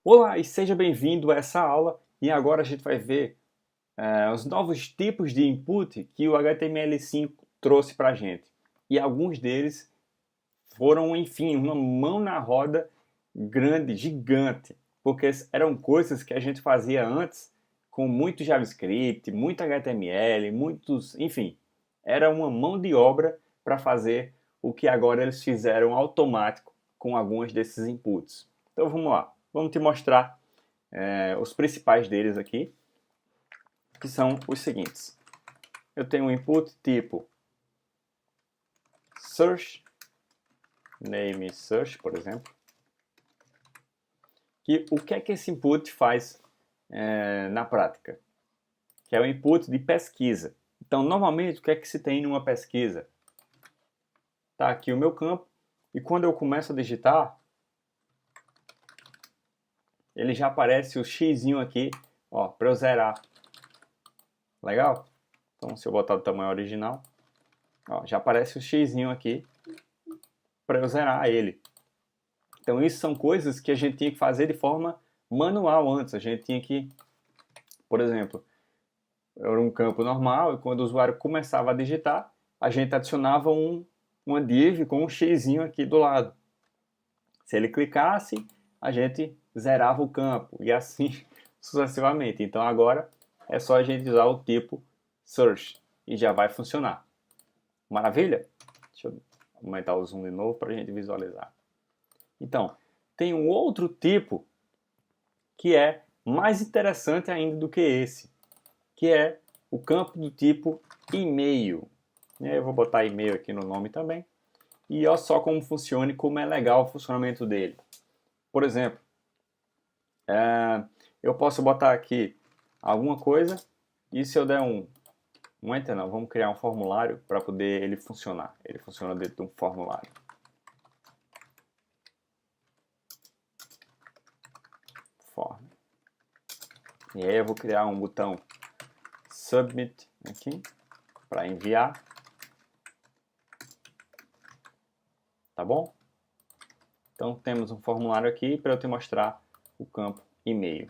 Olá e seja bem-vindo a essa aula e agora a gente vai ver os novos tipos de input que o HTML5 trouxe para a gente. E alguns deles foram, enfim, uma mão na roda grande, gigante, porque eram coisas que a gente fazia antes com muito JavaScript, muito HTML, enfim, era uma mão de obra para fazer o que agora eles fizeram automático com alguns desses inputs. Então vamos lá, vamos te mostrar os principais deles aqui, que são os seguintes. Eu tenho um input tipo search, name search, por exemplo. O que é que esse input faz na prática? Que é o input de pesquisa. Então, normalmente, o que é que se tem numa pesquisa? Está aqui o meu campo, e quando eu começo a digitar, ele já aparece o xizinho aqui, para eu zerar. Legal? Então, se eu botar o tamanho original, já aparece o xizinho aqui para eu zerar ele. Então, isso são coisas que a gente tinha que fazer de forma manual antes. A gente tinha que, por exemplo, era um campo normal e quando o usuário começava a digitar, a gente adicionava uma div com um xizinho aqui do lado. Se ele clicasse, a gente zerava o campo e assim sucessivamente. Então, agora é só a gente usar o tipo search e já vai funcionar. Maravilha? Deixa eu aumentar o zoom de novo para a gente visualizar. Então, tem um outro tipo que é mais interessante ainda do que esse, que é o campo do tipo e-mail. Eu vou botar e-mail aqui no nome também. E olha só como funciona e como é legal o funcionamento dele. Por exemplo, eu posso botar aqui alguma coisa e se eu der um enter, não, vamos criar um formulário para poder ele funcionar. Ele funciona dentro de um formulário. Form. E aí eu vou criar um botão submit aqui para enviar. Tá bom? Então temos um formulário aqui para eu te mostrar o campo e-mail.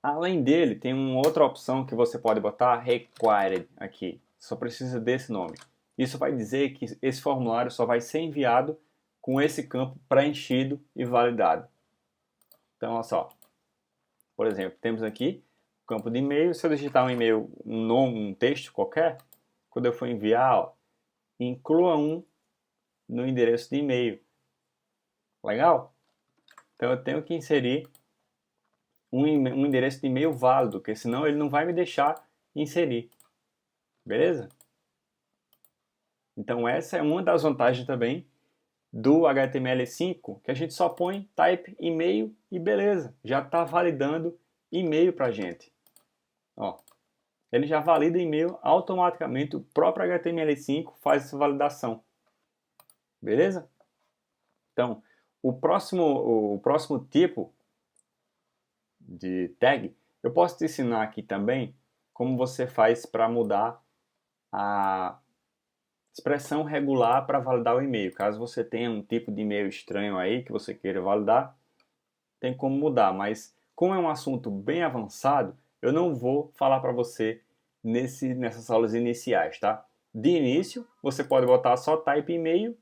Além dele, tem uma outra opção que você pode botar required aqui. Só precisa desse nome. Isso vai dizer que esse formulário só vai ser enviado com esse campo preenchido e validado. Então, olha só. Por exemplo, temos aqui o campo de e-mail. Se eu digitar um e-mail, um nome, um texto qualquer, quando eu for enviar, inclua um no endereço de e-mail. Legal? Então eu tenho que inserir um endereço de e-mail válido, porque senão ele não vai me deixar inserir. Beleza? Então essa é uma das vantagens também do HTML5, que a gente só põe type e-mail e beleza, já está validando e-mail para a gente. Ele já valida e-mail automaticamente, o próprio HTML5 faz essa validação. Beleza? Então, o próximo tipo de tag, eu posso te ensinar aqui também como você faz para mudar a expressão regular para validar o e-mail. Caso você tenha um tipo de e-mail estranho aí que você queira validar, tem como mudar, mas como é um assunto bem avançado, eu não vou falar para você nessas aulas iniciais, tá? De início, você pode botar só type e-mail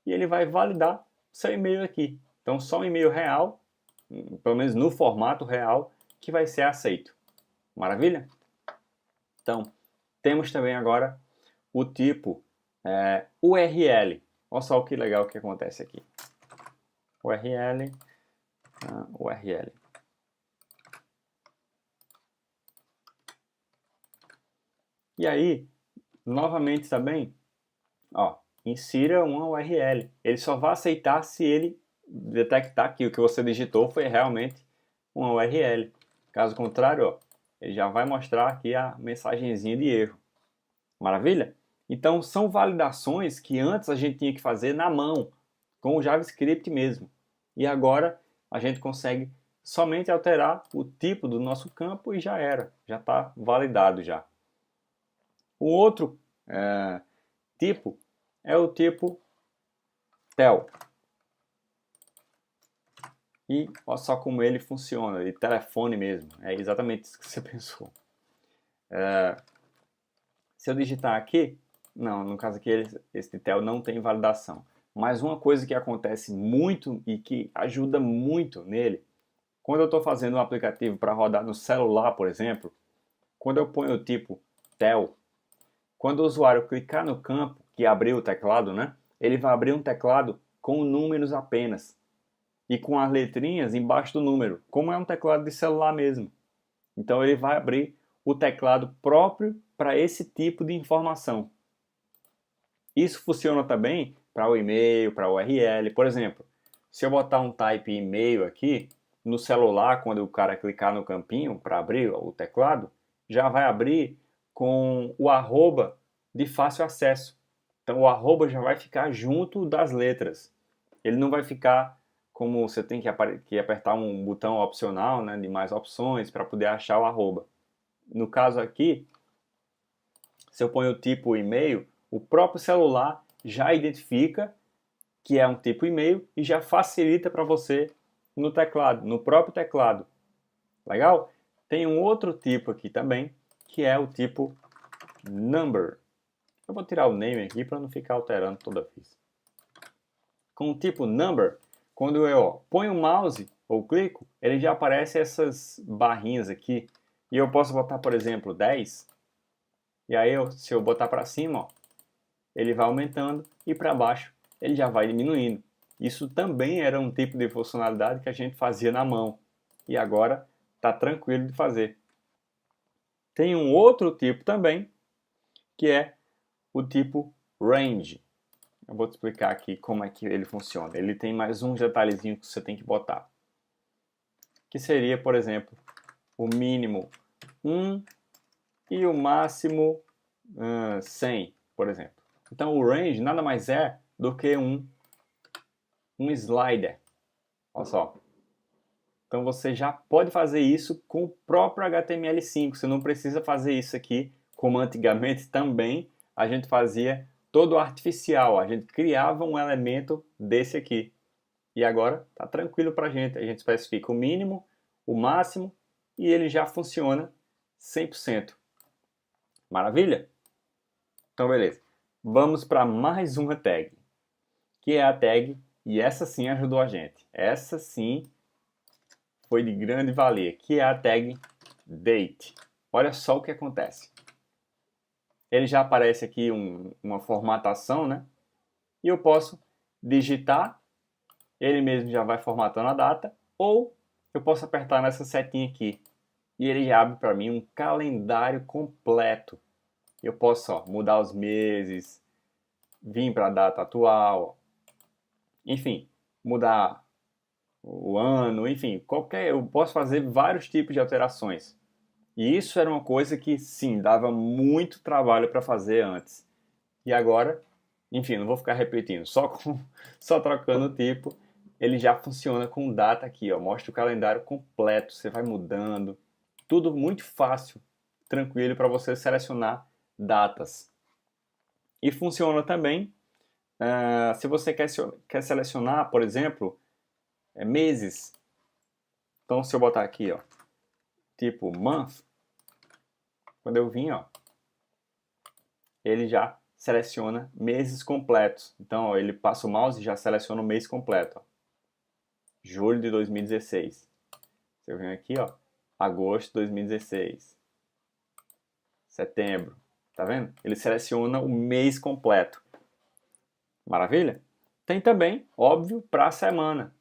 e ele vai validar seu e-mail aqui. Então, só um e-mail real, pelo menos no formato real, que vai ser aceito. Maravilha? Então, temos também agora o tipo URL. Olha só o que legal que acontece aqui. URL, URL. E aí, novamente também, insira uma URL. Ele só vai aceitar se ele detectar que o que você digitou foi realmente uma URL. Caso contrário, ele já vai mostrar aqui a mensagenzinha de erro. Maravilha? Então, são validações que antes a gente tinha que fazer na mão, com o JavaScript mesmo. E agora a gente consegue somente alterar o tipo do nosso campo e já era. Já está validado já. O outro tipo é o tipo tel. E olha só como ele funciona, de telefone mesmo. É exatamente isso que você pensou. Se eu digitar aqui, não, no caso aqui esse Titel não tem validação. Mas uma coisa que acontece muito e que ajuda muito nele, quando eu estou fazendo um aplicativo para rodar no celular, por exemplo, quando eu ponho o tipo tel, quando o usuário clicar no campo que abriu o teclado, né, ele vai abrir um teclado com números apenas e com as letrinhas embaixo do número, como é um teclado de celular mesmo. Então ele vai abrir o teclado próprio para esse tipo de informação. Isso funciona também para o e-mail, para o URL. Por exemplo, se eu botar um type e-mail aqui, no celular, quando o cara clicar no campinho para abrir o teclado, já vai abrir com o arroba de fácil acesso. Então o arroba já vai ficar junto das letras. Ele não vai ficar como você tem que apertar um botão opcional, né, de mais opções para poder achar o arroba. No caso aqui, se eu ponho o tipo e-mail, o próprio celular já identifica que é um tipo e-mail e já facilita para você no teclado, no próprio teclado. Legal? Tem um outro tipo aqui também, que é o tipo number. Eu vou tirar o name aqui para não ficar alterando toda vez. Com o tipo number, quando eu ponho o mouse ou clico, ele já aparece essas barrinhas aqui. E eu posso botar, por exemplo, 10. E aí, se eu botar para cima, ó, ele vai aumentando e para baixo ele já vai diminuindo. Isso também era um tipo de funcionalidade que a gente fazia na mão. E agora está tranquilo de fazer. Tem um outro tipo também, que é o tipo range. Eu vou te explicar aqui como é que ele funciona. Ele tem mais um detalhezinho que você tem que botar. Que seria, por exemplo, o mínimo 1 e o máximo 100, por exemplo. Então o range nada mais é do que um slider. Olha só. Então você já pode fazer isso com o próprio HTML5. Você não precisa fazer isso aqui como antigamente também a gente fazia todo artificial. A gente criava um elemento desse aqui. E agora está tranquilo para a gente. A gente especifica o mínimo, o máximo e ele já funciona 100%. Maravilha? Então beleza. Vamos para mais uma tag, que é a tag, e essa sim ajudou a gente. Essa sim foi de grande valia, que é a tag date. Olha só o que acontece. Ele já aparece aqui uma formatação, né? E eu posso digitar, ele mesmo já vai formatando a data, ou eu posso apertar nessa setinha aqui e ele já abre para mim um calendário completo. Eu posso mudar os meses, vir para a data atual, enfim, mudar o ano, enfim, eu posso fazer vários tipos de alterações. E isso era uma coisa que, sim, dava muito trabalho para fazer antes. E agora, enfim, não vou ficar repetindo, só trocando o tipo, ele já funciona com data aqui, ó, mostra o calendário completo, você vai mudando, tudo muito fácil, tranquilo para você selecionar datas. E funciona também se você quer selecionar, por exemplo, meses. Então, se eu botar aqui, ó, tipo month, quando eu vim, ó, ele já seleciona meses completos. Então, ó, ele passa o mouse e já seleciona o mês completo. Ó. Julho de 2016. Se eu venho aqui, ó, agosto de 2016. Setembro. Tá vendo? Ele seleciona o mês completo. Maravilha? Tem também, óbvio, para a semana.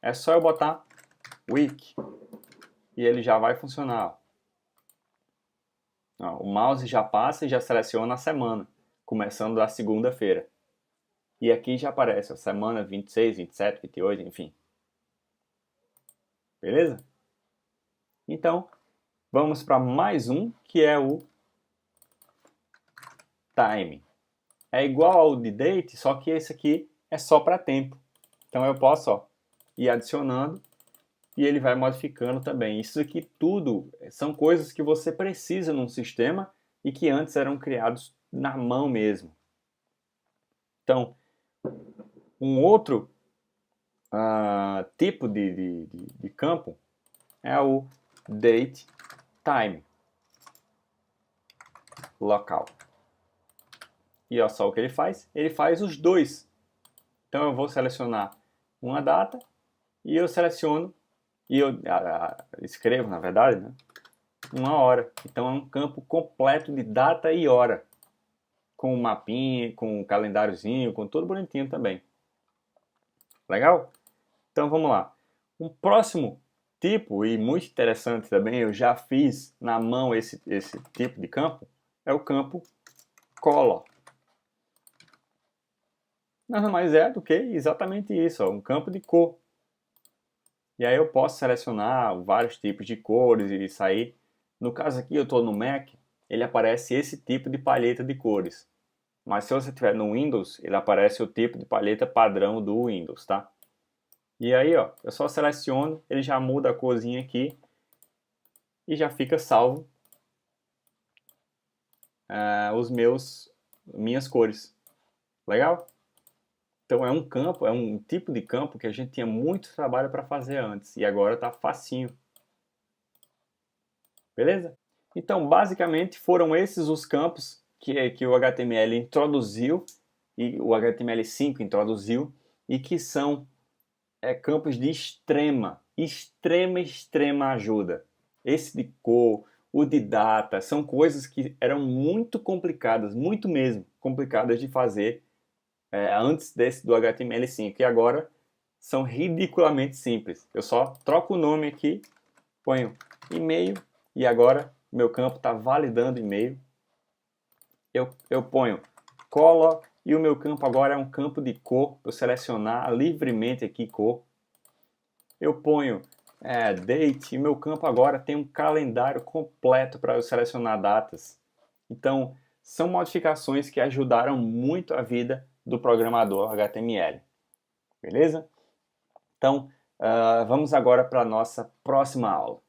É só eu botar week e ele já vai funcionar. Ó, o mouse já passa e já seleciona a semana, começando da segunda-feira. E aqui já aparece a semana 26, 27, 28, enfim. Beleza? Então, vamos para mais um, que é o time. É igual ao de date, só que esse aqui é só para tempo. Então eu posso ir adicionando e ele vai modificando também. Isso aqui tudo são coisas que você precisa num sistema e que antes eram criados na mão mesmo. Então, um outro tipo de campo é o date time local. E olha só o que ele faz os dois. Então eu vou selecionar uma data e eu seleciono e eu escrevo, na verdade, né, uma hora. Então é um campo completo de data e hora, com um mapinha, com um calendáriozinho, com tudo bonitinho também. Legal? Então vamos lá. Um próximo tipo, e muito interessante também, eu já fiz na mão esse tipo de campo, é o campo color. Nada mais é do que exatamente isso, ó, um campo de cor. E aí eu posso selecionar vários tipos de cores e sair. No caso aqui eu estou no Mac, ele aparece esse tipo de palheta de cores. Mas se você estiver no Windows, ele aparece o tipo de palheta padrão do Windows, tá? E aí, ó, eu só seleciono, ele já muda a corzinha aqui e já fica salvo minhas cores. Legal? Então é um campo, é um tipo de campo que a gente tinha muito trabalho para fazer antes e agora está facinho. Beleza? Então basicamente foram esses os campos que o HTML introduziu e o HTML5 introduziu e que são campos de extrema ajuda. Esse de cor, o de data, são coisas que eram muito complicadas, muito mesmo complicadas de fazer antes do HTML5 e agora são ridiculamente simples. Eu só troco o nome aqui, ponho e-mail e agora meu campo está validando e-mail. Eu ponho color e o meu campo agora é um campo de cor, eu selecionar livremente aqui cor. Eu ponho date e meu campo agora tem um calendário completo para eu selecionar datas. Então, são modificações que ajudaram muito a vida do programador HTML. Beleza? Então, vamos agora para a nossa próxima aula.